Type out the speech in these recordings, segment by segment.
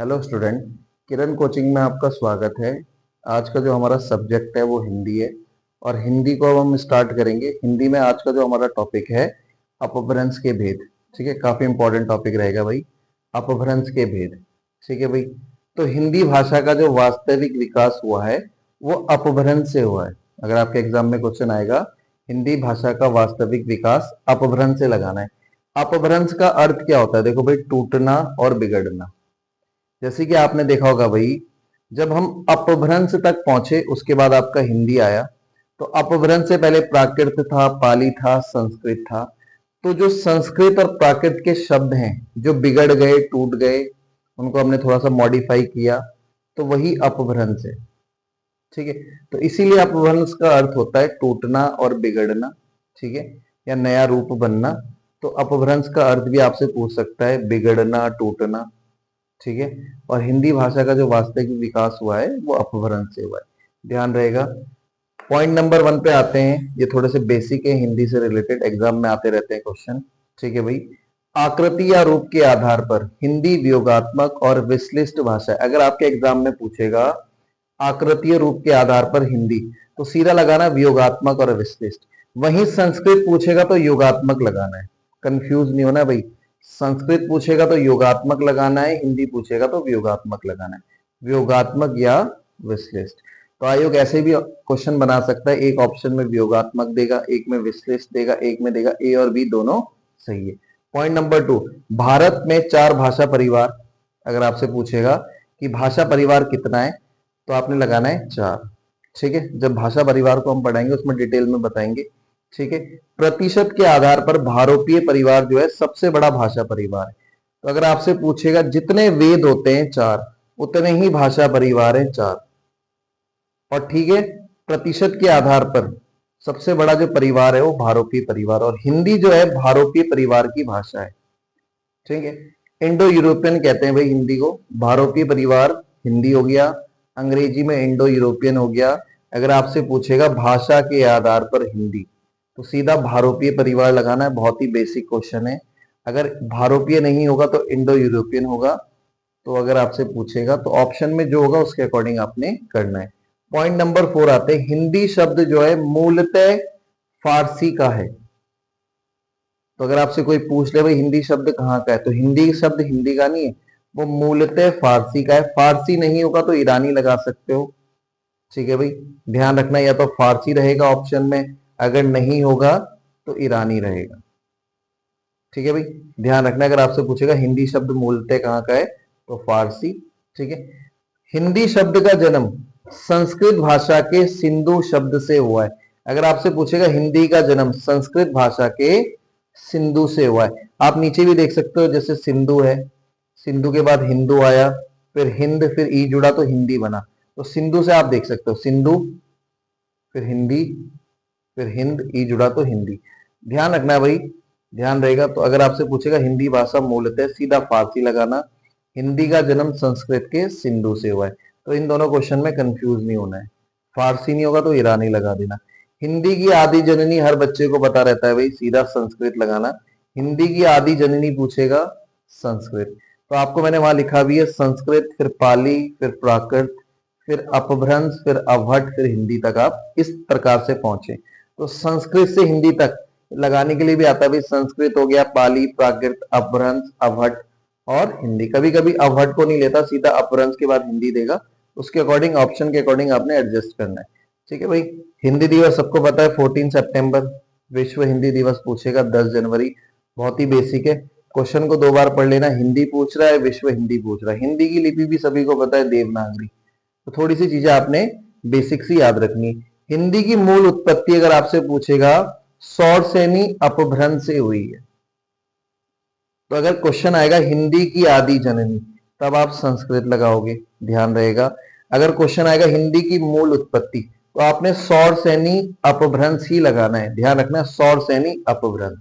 Hello student, किरण coaching में आपका स्वागत है। आज का जो हमारा सब्जेक्ट है वो हिंदी है और हिंदी को अब हम स्टार्ट करेंगे। हिंदी में आज का जो हमारा टॉपिक है अपभ्रंश के भेद। ठीक है, काफी इंपॉर्टेंट टॉपिक रहेगा भाई, अपभ्रंश के भेद। ठीक है भाई, तो हिंदी भाषा का जो वास्तविक विकास हुआ है वो अपभ्रंश से हुआ है। अगर आपके एग्जाम में क्वेश्चन आएगा हिंदी भाषा का वास्तविक विकास अपभ्रंश से लगाना है। अपभ्रंश का अर्थ क्या होता है? देखो भाई, टूटना और बिगड़ना। जैसे कि आपने देखा होगा भाई, जब हम अपभ्रंश तक पहुंचे उसके बाद आपका हिंदी आया। तो अपभ्रंश से पहले प्राकृत था, पाली था, संस्कृत था। तो जो संस्कृत और प्राकृत के शब्द हैं जो बिगड़ गए, टूट गए, उनको हमने थोड़ा सा मॉडिफाई किया, तो वही अपभ्रंश है। ठीक है, तो इसीलिए अपभ्रंश का अर्थ होता है टूटना और बिगड़ना। ठीक है, या नया रूप बनना। तो अपभ्रंश का अर्थ भी आपसे पूछ सकता है बिगड़ना, टूटना। ठीक है, और हिंदी भाषा का जो वास्तविक विकास हुआ है वो अपभ्रंश से हुआ है, ध्यान रहेगा। पॉइंट नंबर 1 पे आते हैं। ये थोड़े से बेसिक है, हिंदी से रिलेटेड, एग्जाम में आते रहते हैं क्वेश्चन। ठीक है भाई, आकृति या रूप के आधार पर हिंदी वियोगात्मक और विश्लिष्ट भाषा है। अगर आपके एग्जाम में पूछेगा आकृतीय रूप के आधार पर हिंदी, तो सीधा लगाना वियोगात्मक और विश्लिष्ट। वहीं संस्कृत पूछेगा तो योगात्मक लगाना है, कंफ्यूज नहीं होना भाई। संस्कृत पूछेगा तो योगात्मक लगाना है, हिंदी पूछेगा तो वियोगात्मक लगाना है, वियोगात्मक या विश्लिष्ट। तो आयोग ऐसे भी क्वेश्चन बना सकता है, एक ऑप्शन में वियोगात्मक देगा, एक में विश्लिष्ट देगा, एक में देगा ए और बी दोनों सही है। पॉइंट नंबर 2, भारत में 4 भाषा परिवार। अगर आपसे पूछेगा कि भाषा परिवार कितना है, तो आपने लगाना है 4। ठीक है, जब भाषा परिवार को हम पढ़ाएंगे उसमें डिटेल में बताएंगे। ठीक है, प्रतिशत के आधार पर भारोपीय परिवार जो है सबसे बड़ा भाषा परिवार है। तो अगर आपसे पूछेगा जितने वेद होते हैं 4, उतने ही भाषा परिवार है 4। और ठीक है, प्रतिशत के आधार पर सबसे बड़ा जो परिवार है वो भारोपीय परिवार, और हिंदी जो है भारोपीय परिवार की भाषा है। ठीक है, इंडो यूरोपियन कहते हैं भाई हिंदी को। भारोपीय परिवार हिंदी हो गया, अंग्रेजी में इंडो यूरोपियन हो गया। अगर आपसे पूछेगा भाषा के आधार पर हिंदी, तो सीधा भारोपीय परिवार लगाना है, बहुत ही बेसिक क्वेश्चन है। अगर भारोपीय नहीं होगा तो इंडो यूरोपियन होगा। तो अगर आपसे पूछेगा तो ऑप्शन में जो होगा उसके अकॉर्डिंग आपने करना है। पॉइंट नंबर 4 आते हैं, हिंदी शब्द जो है मूलतः फारसी का है। तो अगर आपसे कोई पूछ ले भाई हिंदी शब्द कहाँ का है, तो हिंदी शब्द हिंदी का नहीं है, वो मूलतः फारसी का है। फारसी नहीं होगा तो ईरानी लगा सकते हो। ठीक है भाई, ध्यान रखना, या तो फारसी रहेगा ऑप्शन में, अगर नहीं होगा तो ईरानी रहेगा। ठीक है भाई, ध्यान रखना, अगर आपसे पूछेगा हिंदी शब्द मूलतः कहाँ का है, तो फारसी। ठीक है, हिंदी शब्द का जन्म संस्कृत भाषा के सिंधु शब्द से हुआ है। अगर आपसे पूछेगा हिंदी का जन्म संस्कृत भाषा के सिंधु से हुआ है। आप नीचे भी देख सकते हो, जैसे सिंधु है, सिंधु के बाद हिंदू आया, फिर हिंद, फिर ई जुड़ा तो हिंदी बना। तो सिंधु से आप देख सकते हो सिंधु, फिर हिंदी, फिर हिंद, ई जुड़ा तो हिंदी। ध्यान रखना है भाई, ध्यान रहेगा। तो अगर आपसे पूछेगा हिंदी भाषा मूलतः, सीधा फारसी लगाना। हिंदी का जन्म संस्कृत के सिंधु से हुआ है। तो इन दोनों क्वेश्चन में कंफ्यूज नहीं होना है, फारसी नहीं होगा तो ईरानी लगा देना। हिंदी की आदि जननी हर बच्चे को पता रहता है भाई, सीधा संस्कृत लगाना। हिंदी की आदि जननी पूछेगा संस्कृत, तो आपको मैंने वहां लिखा भी है संस्कृत, फिर पाली, फिर प्राकृत, फिर अपभ्रंश, फिर अवहट, फिर हिंदी तक आप इस प्रकार से पहुंचे। तो संस्कृत से हिंदी तक लगाने के लिए भी आता है भाई, संस्कृत हो गया, पाली, प्राकृत, अपभ्रंश, अवहट और हिंदी। कभी कभी अवहट को नहीं लेता, सीधा अपभ्रंश के बाद हिंदी देगा। उसके अकॉर्डिंग, ऑप्शन के अकॉर्डिंग आपने एडजस्ट करना है। ठीक है भाई, हिंदी दिवस सबको पता है 14 सितंबर। विश्व हिंदी दिवस पूछेगा 10 जनवरी। बहुत ही बेसिक है, क्वेश्चन को 2 बार पढ़ लेना। हिंदी पूछ रहा है, विश्व हिंदी पूछ रहा है। हिंदी की लिपि भी सभी को पता है, देवनागरी। तो थोड़ी सी चीजें आपने बेसिक सी याद रखनी। हिंदी की मूल उत्पत्ति अगर आपसे पूछेगा सौर सेनी अपभ्रंश से हुई है। तो अगर क्वेश्चन आएगा हिंदी की आदि जननी, तब आप संस्कृत लगाओगे, ध्यान रहेगा। अगर क्वेश्चन आएगा हिंदी की मूल उत्पत्ति, तो आपने सौर सेनी अपभ्रंश ही लगाना है, ध्यान रखना, सौर सेनी अपभ्रंश।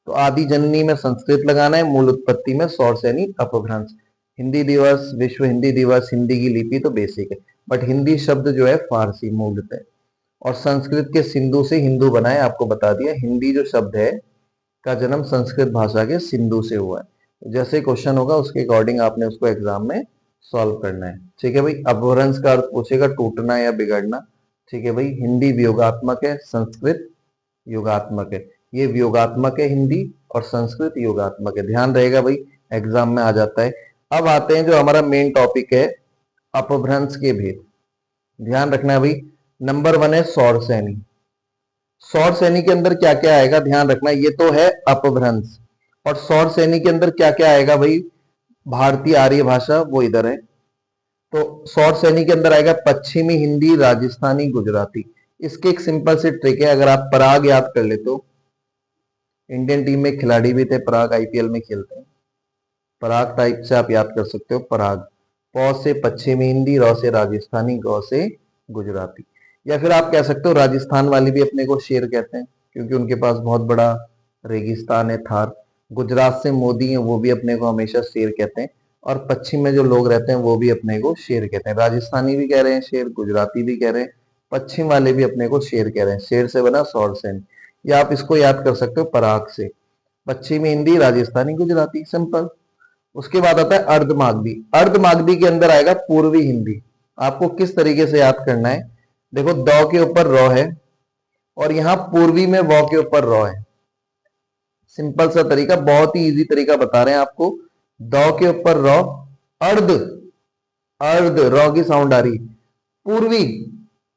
तो आदि जननी में संस्कृत लगाना है, मूल उत्पत्ति में सौर सैनी अपभ्रंश। हिंदी दिवस, विश्व हिंदी दिवस, हिंदी की लिपि तो बेसिक है, बट हिंदी शब्द जो है फारसी मूलतः, और संस्कृत के सिंधु से हिंदू बना है, आपको बता दिया। हिंदी जो शब्द है का जन्म संस्कृत भाषा के सिंधु से हुआ है। जैसे क्वेश्चन होगा उसके अकॉर्डिंग आपने उसको एग्जाम में सॉल्व करना है। ठीक है भाई। अपभ्रंश का अर्थ पूछेगा टूटना या बिगड़ना। ठीक है भाई। हिंदी वियोगात्मक है, संस्कृत योगात्मक है। ये वियोगात्मक है हिंदी, और संस्कृत योगात्मक है। ध्यान रहेगा भाई, एग्जाम में आ जाता है। अब आते हैं जो हमारा मेन टॉपिक है, अपभ्रंश के भेद। ध्यान रखना है भाई। नंबर 1 है सौर सैनी। सौर सैनी के अंदर क्या क्या आएगा ध्यान रखना। ये तो है अपभ्रंश, और सौर सैनी के अंदर क्या क्या आएगा भाई, भारतीय आर्य भाषा वो इधर है। तो सौर सैनी के अंदर आएगा पश्चिमी हिंदी, राजस्थानी, गुजराती। इसके एक सिंपल सी ट्रिक है, अगर आप पराग याद कर ले तो इंडियन टीम में खिलाड़ी भी थे, पराग आईपीएल में खेलते हैं। पराग टाइप से आप याद कर सकते हो। पराग, प से पश्चिमी हिंदी, र से राजस्थानी, ग से गुजराती। या फिर आप कह सकते हो राजस्थान वाले भी अपने को शेर कहते हैं, क्योंकि उनके पास बहुत बड़ा रेगिस्तान है, थार। गुजरात से मोदी है, वो भी अपने को हमेशा शेर कहते हैं। और पश्चिम में जो लोग रहते हैं वो भी अपने को शेर कहते हैं। राजस्थानी भी कह रहे हैं शेर, गुजराती भी कह रहे हैं, पश्चिम वाले भी अपने को शेर कह रहे हैं। शेर से बना सौर सैन। या आप इसको याद कर सकते हो पराग से, पश्चिमी हिंदी, राजस्थानी, गुजराती, सिंपल। उसके बाद आता है अर्धमागधी। अर्धमागधी के अंदर आएगा पूर्वी हिंदी। आपको किस तरीके से याद करना है, देखो द के ऊपर र है, और यहां पूर्वी में व के ऊपर र है। सिंपल सा तरीका, बहुत ही इजी तरीका बता रहे हैं आपको। द के ऊपर र, अर्ध, अर्ध र की साउंड आ रही, पूर्वी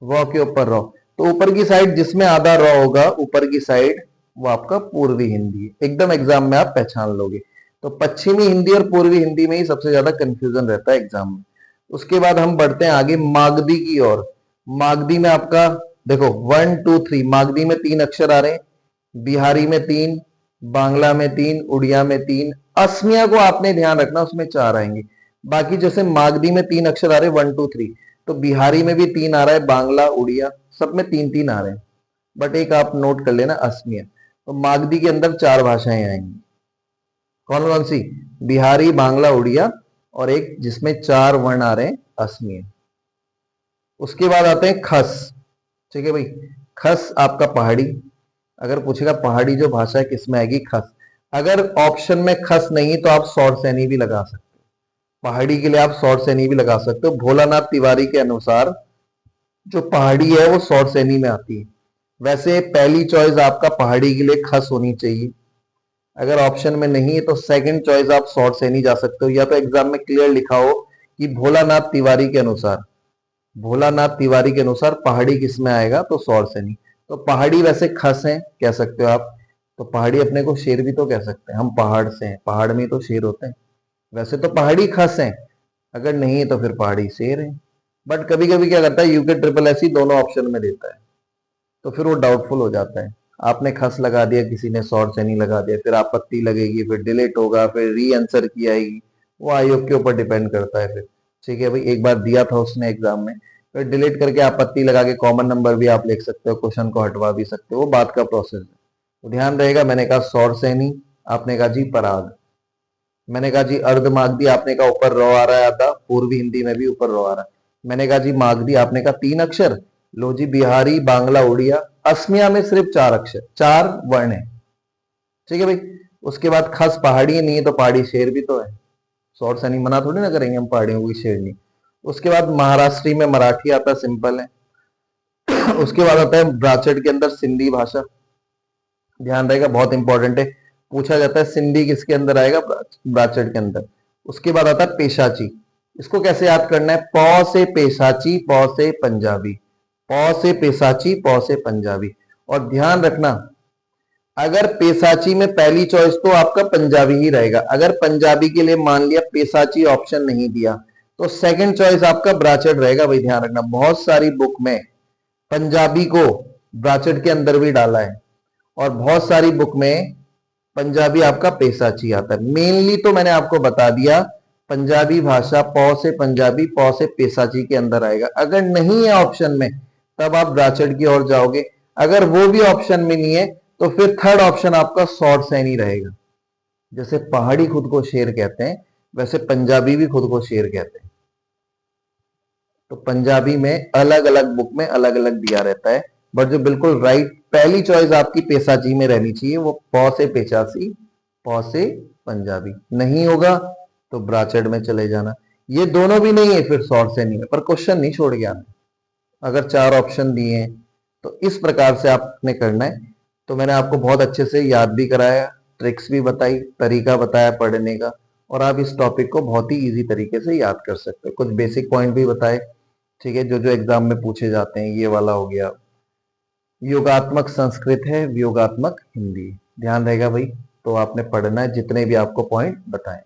व के ऊपर र। तो ऊपर की साइड जिसमें आधा र होगा, ऊपर की साइड, वो आपका पूर्वी हिंदी है। एकदम एग्जाम में आप पहचान लोगे। तो पश्चिमी हिंदी और पूर्वी हिंदी में ही सबसे ज्यादा कंफ्यूजन रहता है एग्जाम में। उसके बाद हम बढ़ते हैं आगे मागधी की ओर। मागधी में आपका देखो 1 2 3, मागधी में 3 अक्षर आ रहे हैं, बिहारी में 3, बांग्ला में 3, उड़िया में 3। असमिया को आपने ध्यान रखना, उसमें 4 आएंगे। बाकी जैसे मागधी में 3 अक्षर आ रहे हैं 1 2 3, तो बिहारी में भी 3 आ रहा है, बांग्ला, उड़िया सब में 3 3 आ रहे हैं। बट एक आप नोट कर लेना, असमिया। तो मागधी के अंदर 4 भाषाएं आएंगी। कौन कौन सी, बिहारी, बांग्ला, उड़िया, और एक जिसमें 4 वर्ण आ रहे हैं, असमिया। उसके बाद आते हैं खस। ठीक है भाई। खस आपका पहाड़ी। अगर पूछेगा पहाड़ी जो भाषा है किसमें आएगी, खस। अगर ऑप्शन में खस नहीं तो आप सौर सैनी भी लगा सकते हो। पहाड़ी के लिए आप सौर सैनी भी लगा सकते हो। भोलानाथ तिवारी के अनुसार जो पहाड़ी है वो सौर सैनी में आती है। वैसे पहली चॉइस आपका पहाड़ी के लिए खस होनी चाहिए। अगर ऑप्शन में नहीं है तो सेकंड चॉइस आप सौर सैनी जा सकते हो, या तो एग्जाम में क्लियर लिखा हो कि भोलानाथ तिवारी के अनुसार, भोलानाथ तिवारी के अनुसार पहाड़ी किस में आएगा, तो सौर सैनी। तो पहाड़ी वैसे खस है कह सकते हो आप। तो पहाड़ी अपने को शेर भी तो कह सकते हैं, हम पहाड़ से हैं, पहाड़ में तो शेर होते हैं। वैसे तो पहाड़ी खस है, अगर नहीं है तो फिर पहाड़ी शेर है। बट कभी कभी क्या करता है यूके ट्रिपल एस दोनों ऑप्शन में देता है, तो फिर वो डाउटफुल हो जाता है। आपने खस लगा दिया, किसी ने सौर सैनी लगा दिया, फिर आपत्ति लगेगी, फिर डिलीट होगा, फिर री आंसर की आएगी। वो आयोग के ऊपर डिपेंड करता है फिर। ठीक है भाई। एक बार दिया था उसने एग्जाम में, फिर डिलीट करके आपत्ति लगा के कॉमन नंबर भी आप लिख सकते हो, क्वेश्चन को हटवा भी सकते हो, वो बात का प्रोसेस है। तो ध्यान रहेगा, मैंने कहा सौर सैनी, आपने कहा जी पराग। मैंने कहा जी अर्धमागधी, आपने कहा ऊपर रो आ रहा है आधा, पूर्वी हिंदी में भी ऊपर रो आ रहा है। मैंने कहा जी मागधी, आपने कहा 3 अक्षर। लो जी बिहारी, बांग्ला, उड़िया। असमिया में सिर्फ 4 अक्षर, 4 वर्ण है। ठीक है भाई। उसके बाद खस पहाड़ी नहीं है तो पहाड़ी शेर भी तो है। सौर सैनी मना थोड़ी ना करेंगे हम पहाड़ियों की शेरनी। उसके बाद महाराष्ट्री में मराठी आता है, सिंपल है। उसके बाद आता है ब्राचट के अंदर सिंधी भाषा। ध्यान रहेगा, बहुत इंपॉर्टेंट है, पूछा जाता है सिंधी किसके अंदर आएगा, ब्राचट के अंदर। उसके बाद आता है पेशाची। इसको कैसे याद करना है, प से पेशाची, प से पंजाबी, प से पेशाची, प से पंजाबी। और ध्यान रखना, अगर पेशाची में पहली चॉइस तो आपका पंजाबी ही रहेगा। अगर पंजाबी के लिए मान लिया पेशाची ऑप्शन नहीं दिया, तो सेकंड चॉइस आपका ब्राचट रहेगा। भाई ध्यान रखना, बहुत सारी बुक में पंजाबी को ब्राचट के अंदर भी डाला है, और बहुत सारी बुक में पंजाबी आपका पेशाची आता है। मेनली तो मैंने आपको बता दिया, पंजाबी भाषा प से पंजाबी, प से पेशाची के अंदर आएगा। अगर नहीं है ऑप्शन में तब आप ब्राचट की ओर जाओगे। अगर वो भी ऑप्शन में नहीं है तो फिर थर्ड ऑप्शन आपका सौर सैनी रहेगा। जैसे पहाड़ी खुद को शेर कहते हैं, वैसे पंजाबी भी खुद को शेर कहते हैं। तो पंजाबी में अलग अलग बुक में अलग अलग दिया रहता है, बट जो बिल्कुल राइट पहली चॉइस आपकी पेशाची में रहनी चाहिए वो प से पेशाची, प से पंजाबी। नहीं होगा तो ब्रैकेट में चले जाना। ये दोनों भी नहीं है फिर शॉर्ट से नहीं है, पर क्वेश्चन नहीं छोड़ गया। अगर 4 ऑप्शन दिए हैं तो इस प्रकार से आपने करना है। तो मैंने आपको बहुत अच्छे से याद भी कराया, ट्रिक्स भी बताई, तरीका बताया पढ़ने का, और आप इस टॉपिक को बहुत ही इजी तरीके से याद कर सकते हो। कुछ बेसिक पॉइंट भी बताए, ठीक है, जो जो एग्जाम में पूछे जाते हैं। ये वाला हो गया, योगात्मक संस्कृत है, वियोगात्मक हिंदी, ध्यान रहेगा भाई। तो आपने पढ़ना है जितने भी आपको पॉइंट बताएं।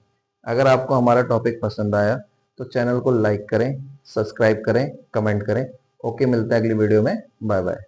अगर आपको हमारा टॉपिक पसंद आया तो चैनल को लाइक करें, सब्सक्राइब करें, कमेंट करें। ओके, मिलते हैं अगली वीडियो में। Bye bye.